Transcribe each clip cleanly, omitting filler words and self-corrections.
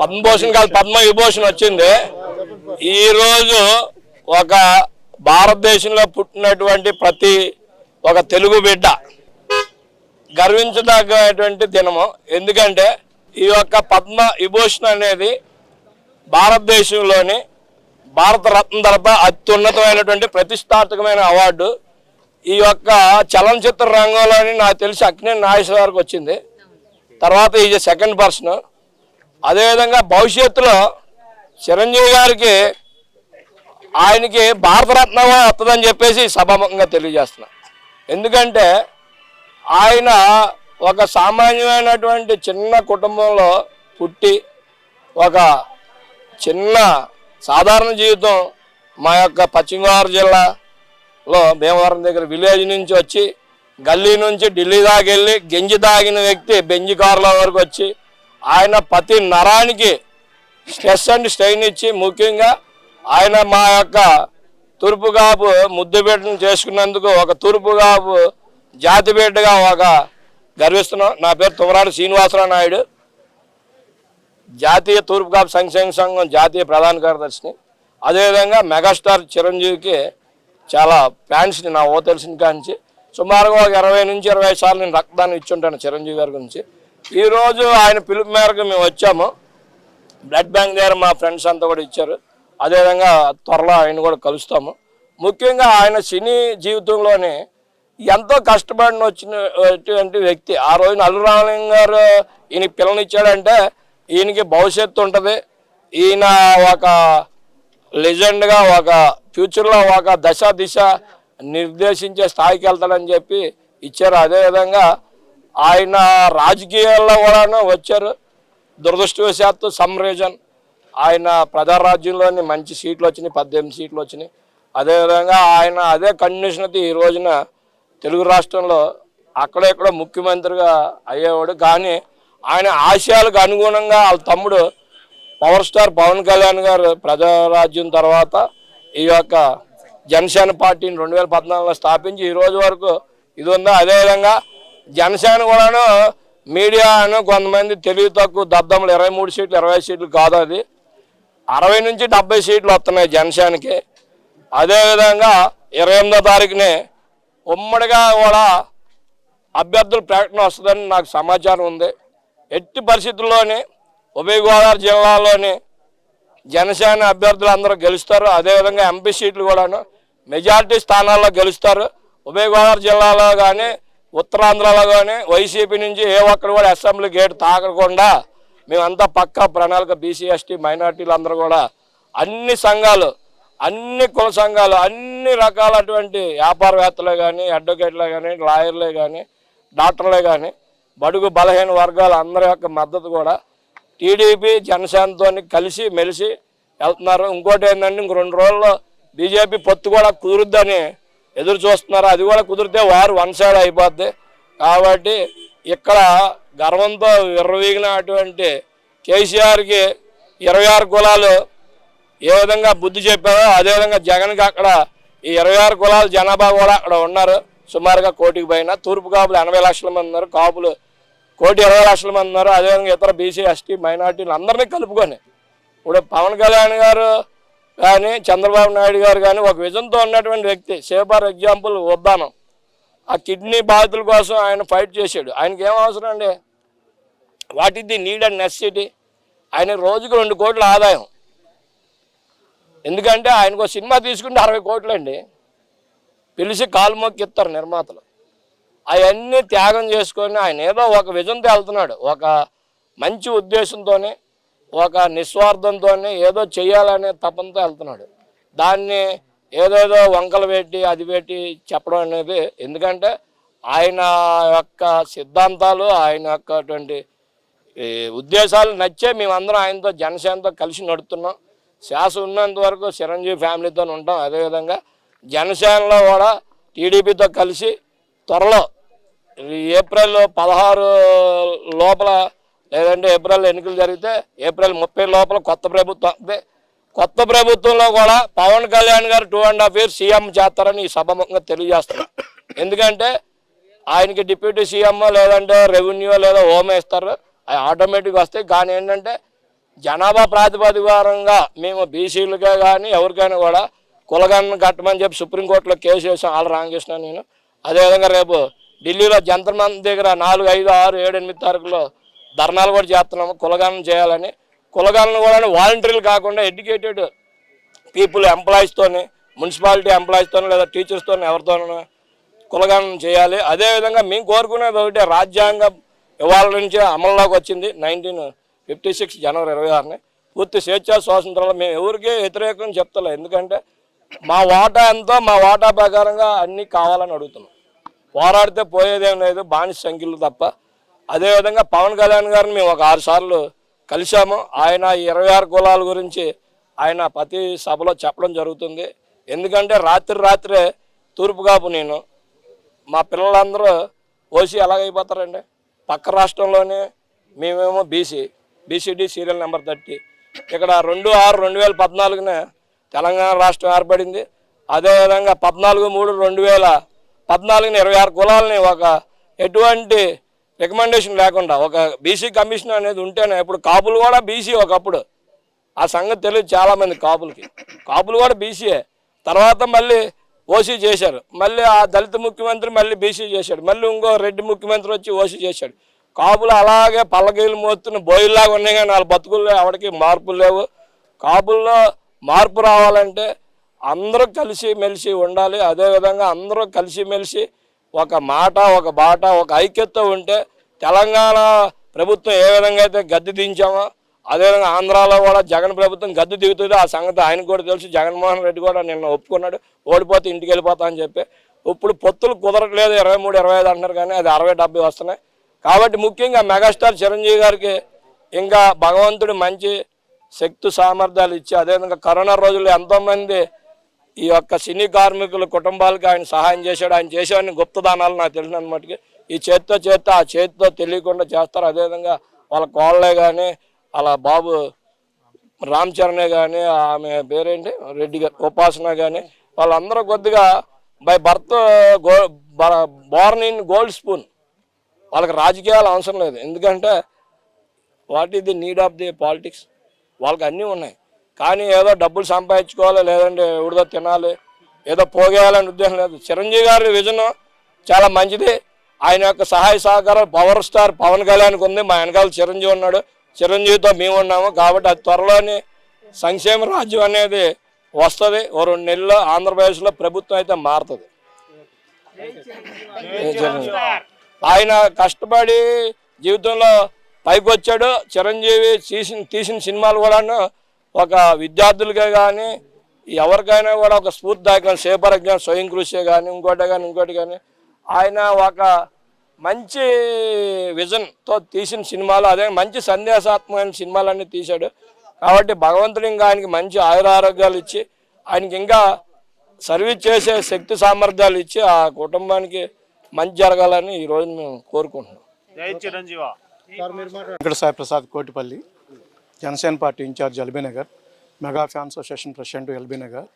పద్మభూషణ్ కాదు, పద్మ విభూషణ్ వచ్చింది. ఈ రోజు ఒక భారతదేశంలో పుట్టినటువంటి ప్రతి ఒక తెలుగు బిడ్డ గర్వించదగ్గటువంటి దినము. ఎందుకంటే ఈ యొక్క పద్మ విభూషణ్ అనేది భారతదేశంలోని భారతరత్న తర్వాత అత్యున్నతమైనటువంటి ప్రతిష్టాత్మకమైన అవార్డు. ఈ యొక్క చలనచిత్ర రంగంలోని నాకు తెలిసి అక్కినేని నాగేశ్వర గారికి వచ్చింది. తర్వాత ఈజ్ సెకండ్ పర్సన్. అదేవిధంగా భవిష్యత్తులో చిరంజీవి గారికి ఆయనకి భారతరత్న వస్తుందని చెప్పేసి సభాముఖంగా తెలియజేస్తున్నా. ఎందుకంటే ఆయన ఒక సామాన్యమైనటువంటి చిన్న కుటుంబంలో పుట్టి ఒక చిన్న సాధారణ జీవితం మా యొక్క పశ్చిమ గోదావరి జిల్లాలో భీమవరం దగ్గర విలేజ్ నుంచి వచ్చి గల్లీ నుంచి ఢిల్లీ దాకా వెళ్ళి గెంజి తాగిన వ్యక్తి బెంజి కారుల వరకు వచ్చి ఆయన ప్రతి నరానికి స్ట్రెస్ అండ్ స్ట్రెయిన్ ఇచ్చి ముఖ్యంగా ఆయన మా యొక్క తూర్పుగాపు ముద్దుబిడ్డను చేసుకున్నందుకు ఒక తూర్పుగాపు జాతి బిడ్డగా ఒక గర్విస్తున్నాం. నా పేరు తుమరాడు శ్రీనివాసరావు నాయుడు, జాతీయ తూర్పుగాపు సంక్షేమ సంఘం జాతీయ ప్రధాన కార్యదర్శిని. అదేవిధంగా మెగాస్టార్ చిరంజీవికి చాలా ఫ్యాన్స్ని నా తెలిసిన కాంచి సుమారుగా ఒక 20 నుంచి 25 సార్లు నేను రక్తదానం ఇచ్చుంటాను చిరంజీవి గారి గురించి. ఈరోజు ఆయన పిలుపు మేరకు మేము వచ్చాము. బ్లడ్ బ్యాంక్ దగ్గర మా ఫ్రెండ్స్ అంతా కూడా ఇచ్చారు. అదేవిధంగా త్వరలో ఆయన కూడా కలుస్తాము. ముఖ్యంగా ఆయన సినీ జీవితంలోనే ఎంతో కష్టపడిన వచ్చినటువంటి వ్యక్తి. ఆ రోజున అల్లు రామలింగ గారు ఈయన పిల్లనిచ్చాడంటే ఈయనకి భవిష్యత్తు ఉంటుంది, ఈయన ఒక లెజెండ్గా ఒక ఫ్యూచర్లో ఒక దిశ నిర్దేశించే స్థాయికి వెళ్తాడని చెప్పి ఇచ్చారు. అదేవిధంగా ఆయన రాజకీయాల్లో కూడాను వచ్చారు. దురదృష్టవశాత్తు సమ్ రీజన్ ఆయన ప్రజారాజ్యంలోని మంచి సీట్లు వచ్చినాయి, 18 సీట్లు వచ్చినాయి. అదేవిధంగా ఆయన అదే కండిషన్ ఈ రోజున తెలుగు రాష్ట్రంలో అక్కడెక్కడ ముఖ్యమంత్రిగా అయ్యేవాడు. కానీ ఆయన ఆశయాలకు అనుగుణంగా వాళ్ళ తమ్ముడు పవర్ స్టార్ పవన్ కళ్యాణ్ గారు ప్రజారాజ్యం తర్వాత ఈ యొక్క జనసేన పార్టీని 2014లో స్థాపించి ఈ రోజు వరకు ఇది ఉందా. అదేవిధంగా జనసేన కూడాను మీడియాను కొంతమంది తెలివి తక్కువ దద్దమ్మలు 23 సీట్లు 20 సీట్లు కాదు, అది 60 నుంచి 70 సీట్లు వస్తున్నాయి జనసేనకి. అదేవిధంగా 28వ తారీఖునే ఉమ్మడిగా కూడా అభ్యర్థుల ప్రకటన వస్తుందని నాకు సమాచారం ఉంది. ఎట్టి పరిస్థితుల్లోని ఉభయ గోదావరి జిల్లాలోని జనసేన అభ్యర్థులు అందరూ గెలుస్తారు. అదేవిధంగా ఎంపీ సీట్లు కూడాను మెజారిటీ స్థానాల్లో గెలుస్తారు. ఉభయ గోదావరి జిల్లాలో కానీ ఉత్తరాంధ్రలో కానీ వైసీపీ నుంచి ఏ ఒక్కరు కూడా అసెంబ్లీ గేట్ తాకకుండా మేమంతా పక్కా ప్రణాళిక బీసీ ఎస్టీ మైనార్టీలు అందరూ కూడా అన్ని సంఘాలు, అన్ని కుల సంఘాలు, అన్ని రకాలటువంటి వ్యాపారవేత్తలే కానీ అడ్వకేట్లే కానీ లాయర్లే కానీ డాక్టర్లే కానీ బడుగు బలహీన వర్గాల అందరి యొక్క మద్దతు కూడా టీడీపీ జనసేనతో కలిసి మెలిసి వెళ్తున్నారు. ఇంకోటి ఏంటంటే ఇంక 2 రోజుల్లో బీజేపీ పొత్తు కూడా కుదురుద్దని ఎదురు చూస్తున్నారు. అది కూడా కుదిరితే వారు వన్ సైడ్ అయిపోద్ది. కాబట్టి ఇక్కడ గర్వంతో విర్రవీగినటువంటి కేసీఆర్కి 26 కులాలు ఏ విధంగా బుద్ధి చెప్పారో అదేవిధంగా జగన్కి అక్కడ ఈ 26 కులాల జనాభా కూడా అక్కడ ఉన్నారు. సుమారుగా 1 కోటికి పైన. తూర్పు కాపులు 80 లక్షల మంది ఉన్నారు, కాపులు 1,20 లక్షల మంది ఉన్నారు. అదేవిధంగా ఇతర బీసీ ఎస్టీ మైనార్టీలు అందరినీ కలుపుకొని ఇప్పుడు పవన్ కళ్యాణ్ గారు కానీ చంద్రబాబు నాయుడు గారు కానీ ఒక విజన్తో ఉన్నటువంటి వ్యక్తి. ఫర్ ఎగ్జాంపుల్ ఉద్దానం, ఆ కిడ్నీ బాధితుల కోసం ఆయన ఫైట్ చేశాడు. ఆయనకి ఏం అవసరం అండి? What is the need and necessity? ఆయన రోజుకు 2 కోట్ల ఆదాయం. ఎందుకంటే ఆయనకు ఒక సినిమా తీసుకుంటే 60 కోట్లు అండి. పిలిచి కాలు మొక్కిస్తారు నిర్మాతలు. అవన్నీ త్యాగం చేసుకొని ఆయన ఏదో ఒక విజన్తో వెళ్తున్నాడు. ఒక మంచి ఉద్దేశంతోనే ఒక నిస్వార్థంతో ఏదో చేయాలనే తపంతో వెళ్తున్నాడు. దాన్ని ఏదేదో వంకలు పెట్టి అది పెట్టి చెప్పడం అనేది, ఎందుకంటే ఆయన యొక్క సిద్ధాంతాలు ఆయన యొక్కటువంటి ఉద్దేశాలు నచ్చే మేమందరం ఆయనతో జనసేనతో కలిసి నడుస్తున్నాం. శ్వాస ఉన్నంత వరకు చిరంజీవి ఫ్యామిలీతో ఉంటాం. అదేవిధంగా జనసేనలో కూడా టీడీపీతో కలిసి త్వరలో ఏప్రిల్ 16 లోపల లేదంటే ఏప్రిల్ ఎన్నికలు జరిగితే ఏప్రిల్ 30 లోపల కొత్త ప్రభుత్వం వస్తుంది. కొత్త ప్రభుత్వంలో కూడా పవన్ కళ్యాణ్ గారు 2.5 years సీఎం చేస్తారని ఈ సభముఖంగా తెలియజేస్తున్నారు. ఎందుకంటే ఆయనకి డిప్యూటీ సీఎం లేదంటే రెవెన్యూ లేదా హోమ్ ఇస్తారు, అవి ఆటోమేటిక్గా వస్తాయి. కానీ ఏంటంటే జనాభా ప్రాతిపదికరంగా మేము బీసీలుగా కానీ ఎవరికైనా కూడా కులగణన కట్టమని చెప్పి సుప్రీంకోర్టులో కేసు వేసాం ఆళ్ళ రామకృష్ణ నేను. అదేవిధంగా రేపు ఢిల్లీలో జంతర్ మంతర్ దగ్గర 4, 5, 6, 7, 8 తారీఖులో ధర్నాలు కూడా చేస్తున్నాము కులగణన చేయాలని. కులగణన కూడా వాలంటీర్లు కాకుండా ఎడ్యుకేటెడ్ పీపుల్ ఎంప్లాయీస్తోని, మున్సిపాలిటీ ఎంప్లాయీస్తోని లేదా టీచర్స్తోని ఎవరితోనూ కులగణన చేయాలి. అదేవిధంగా మేము కోరుకునేది ఒకటే, రాజ్యాంగం ఇవాళ నుంచే అమల్లోకి వచ్చింది 1956 జనవరి 26ని. పూర్తి స్వేచ్ఛా స్వాతంత్రాలు మేము ఎవరికీ వ్యతిరేకం చెప్తలే, ఎందుకంటే మా వాటా ఎంతో మా వాటా ప్రకారంగా అన్నీ కావాలని అడుగుతున్నాం. పోరాడితే పోయేదేం లేదు, బానిస సంఖ్యలు తప్ప. అదేవిధంగా పవన్ కళ్యాణ్ గారిని మేము ఒక 6 సార్లు కలిసాము. ఆయన 26 కులాల గురించి ఆయన ప్రతి సభలో చెప్పడం జరుగుతుంది. ఎందుకంటే రాత్రే తూర్పు కాపు నేను, మా పిల్లలందరూ ఓసీ ఎలాగైపోతారండి? పక్క రాష్ట్రంలోనే మేమేమో బీసీడీ సీరియల్ నెంబర్ 30. ఇక్కడ 2/6/2014 తెలంగాణ రాష్ట్రం ఏర్పడింది. అదేవిధంగా 14/3/2014 26 కులాలని ఒక ఎటువంటి రికమెండేషన్ లేకుండా ఒక బీసీ కమిషన్ అనేది ఉంటేనే, ఇప్పుడు కాపులు కూడా బీసీ ఒకప్పుడు, ఆ సంగతి తెలియదు చాలామంది కాపులకి. కాపులు కూడా బీసీయే, తర్వాత మళ్ళీ ఓసీ చేశారు, మళ్ళీ ఆ దళిత ముఖ్యమంత్రి మళ్ళీ బీసీ చేశాడు, మళ్ళీ ఇంకో రెడ్డి ముఖ్యమంత్రి వచ్చి ఓసీ చేశాడు. కాపులు అలాగే పల్లకీలు మోస్తున్న బోయిల్లాగా ఉన్నాయి, కానీ వాళ్ళ బతుకుల్లో ఎవరికి మార్పులు లేవు. కాపుల్లో మార్పు రావాలంటే అందరూ కలిసిమెలిసి ఉండాలి. అదేవిధంగా అందరూ కలిసిమెలిసి ఒక మాట, ఒక బాట, ఒక ఐక్యత ఉంటే తెలంగాణ ప్రభుత్వం ఏ విధంగా అయితే గద్దె దించామో అదేవిధంగా ఆంధ్రాలో కూడా జగన్ ప్రభుత్వం గద్దె దిగుతుంది. ఆ సంగతి ఆయనకు కూడా తెలుసు. జగన్మోహన్ రెడ్డి కూడా నిన్న ఒప్పుకున్నాడు, ఓడిపోతే ఇంటికి వెళ్ళిపోతా అని చెప్పి. ఇప్పుడు పొత్తులు కుదరట్లేదు, 23, 25 అంటున్నారు, కానీ అది 60, 70 వస్తున్నాయి. కాబట్టి ముఖ్యంగా మెగాస్టార్ చిరంజీవి గారికి ఇంకా భగవంతుడు మంచి శక్తి సామర్థ్యాలు ఇచ్చి, అదేవిధంగా కరోనా రోజుల్లో ఎంతోమంది ఈ యొక్క సినీ కార్మికుల కుటుంబాలకి ఆయన సహాయం చేశాడు. ఆయన చేసేవాడిని గుప్తదానాలు నాకు తెలిసిన మటుకి ఈ చేత్తో చేస్తే ఆ చేతితో తెలియకుండా చేస్తారు. అదేవిధంగా వాళ్ళ కోళ్ళే కానీ, అలా బాబు రామ్ చరణే కానీ, ఆమె పేరేంటి రెడ్డి గారు ఉపాసన కానీ, వాళ్ళందరూ కొద్దిగా by birth Born in gold spoon. వాళ్ళకి రాజకీయాలు అవసరం లేదు, ఎందుకంటే what is the need of the politics? వాళ్ళకి అన్నీ ఉన్నాయి, కానీ ఏదో డబ్బులు సంపాదించుకోవాలి, లేదంటే ఎవరిదో తినాలి, ఏదో పోగేయాలని ఉద్దేశం లేదు. చిరంజీవి గారి విజన్ చాలా మంచిది. ఆయన యొక్క సహాయ సహకారాలు పవర్ స్టార్ పవన్ కళ్యాణ్కి ఉంది, మా వెనకాల చిరంజీవి ఉన్నాడు, చిరంజీవితో మేము ఉన్నాము. కాబట్టి అది త్వరలోని సంక్షేమ రాజ్యం అనేది వస్తుంది. ఓ 2 నెలల్లో ఆంధ్రప్రదేశ్లో ప్రభుత్వం అయితే మారుతుంది. ఆయన కష్టపడి జీవితంలో పైకి వచ్చాడు. చిరంజీవి తీసిన సినిమాలు కూడాను ఒక విద్యార్థులకే కానీ ఎవరికైనా కూడా ఒక స్ఫూర్తిదాయకం. సేపరజ్ఞానం, స్వయం కృషి కానీ ఇంకోటి కానీ ఆయన ఒక మంచి విజన్తో తీసిన సినిమాలు, అదే మంచి సందేశాత్మకమైన సినిమాలన్నీ తీశాడు. కాబట్టి భగవంతుడు ఇంకా ఆయనకి మంచి ఆయురారోగ్యాలు ఇచ్చి ఆయనకి ఇంకా సర్వీస్ చేసే శక్తి సామర్థ్యాలు ఇచ్చి ఆ కుటుంబానికి మంచి జరగాలని ఈరోజు మేము కోరుకుంటున్నాం. Venkata Sai Prasad Kotipalli, Janasena party in charge LB Nagar, mega fan association president LB Nagar,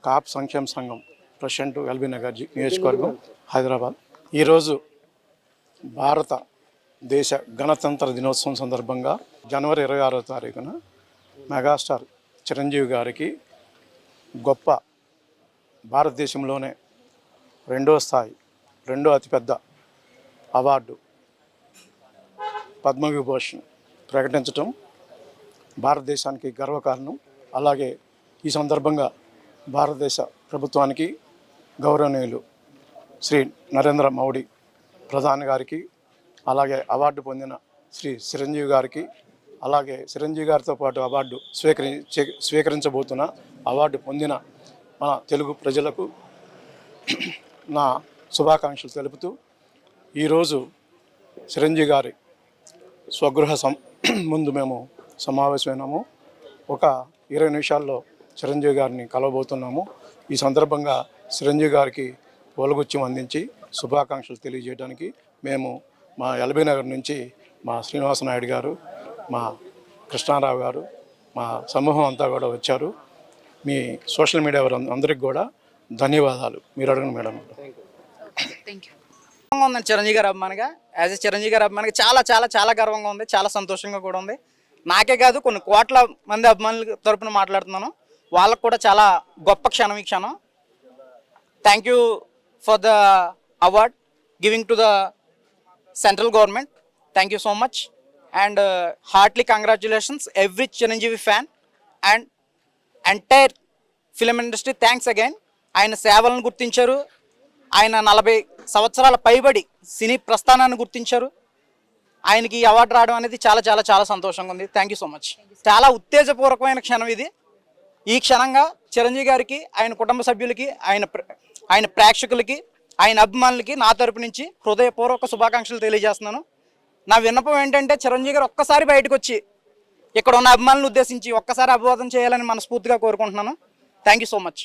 కాప్ సంక్షేమ సంఘం ప్రెసిడెంట్ ఎల్బీ నగర్ నియోజకవర్గం హైదరాబాద్. ఈరోజు భారతదేశ గణతంత్ర దినోత్సవం సందర్భంగా జనవరి 26వ తారీఖున మెగాస్టార్ చిరంజీవి గారికి గొప్ప భారతదేశంలోనే రెండో అతిపెద్ద అవార్డు పద్మవిభూషణ్ ప్రకటించటం భారతదేశానికి గర్వకారణం. అలాగే ఈ సందర్భంగా భారతదేశ ప్రభుత్వానికి గౌరవనీయులు శ్రీ నరేంద్ర మోడీ ప్రధాని గారికి, అలాగే అవార్డు పొందిన శ్రీ చిరంజీవి గారికి, అలాగే చిరంజీవి గారితో పాటు అవార్డు స్వీకరించబోతున్న అవార్డు పొందిన మన తెలుగు ప్రజలకు నా శుభాకాంక్షలు తెలుపుతూ, ఈరోజు చిరంజీవి గారి స్వగృహ ముందు మేము సమావేశమైనాము. ఒక 20 నిమిషాల్లో చిరంజీవి గారిని కలవబోతున్నాము. ఈ సందర్భంగా చిరంజీవి గారికి పూలగుచ్చం అందించి శుభాకాంక్షలు తెలియజేయడానికి మేము మా ఎల్బీ నగర్ నుంచి మా శ్రీనివాస నాయుడు గారు, మా కృష్ణారావు గారు, మా సమూహం అంతా కూడా వచ్చారు. మీ సోషల్ మీడియా అందరికి కూడా ధన్యవాదాలు. మీరు అడగండి మేడం. ఉందండి చిరంజీవి గారు అభిమానిగా. యాజ్ ఎ చిరంజీవి గారు అభిమానిగా చాలా చాలా చాలా గర్వంగా ఉంది, చాలా సంతోషంగా కూడా ఉంది. నాకే కాదు, కొన్ని కోట్ల మంది అభిమానుల తరపున మాట్లాడుతున్నాను. వాళ్ళకు కూడా చాలా గొప్ప క్షణం ఈ క్షణం. Thank you for the award giving to the central government. Thank you so much and Hartley congratulations every Chiranjeevi fan and entire film industry. Thanks again. ఆయన సేవలను గుర్తించారు, ఆయన 40 సంవత్సరాల పైబడి సినీ ప్రస్థానాన్ని గుర్తించారు. ఆయనకి ఈ అవార్డు రావడం అనేది చాలా చాలా చాలా సంతోషంగా ఉంది. Thank you so much. చాలా ఉత్తేజపూర్వకమైన క్షణం ఇది. ఈ క్షణంగా చిరంజీవి గారికి, ఆయన కుటుంబ సభ్యులకి, ఆయన ప్రేక్షకులకి, ఆయన అభిమానులకి నా తరపు నుంచి హృదయపూర్వక శుభాకాంక్షలు తెలియజేస్తున్నాను. నా విన్నపం ఏంటంటే చిరంజీవి గారు ఒక్కసారి బయటకు వచ్చి ఇక్కడ ఉన్న అభిమానులను ఉద్దేశించి ఒక్కసారి అభివాదం చేయాలని మనస్ఫూర్తిగా కోరుకుంటున్నాను. Thank you so much.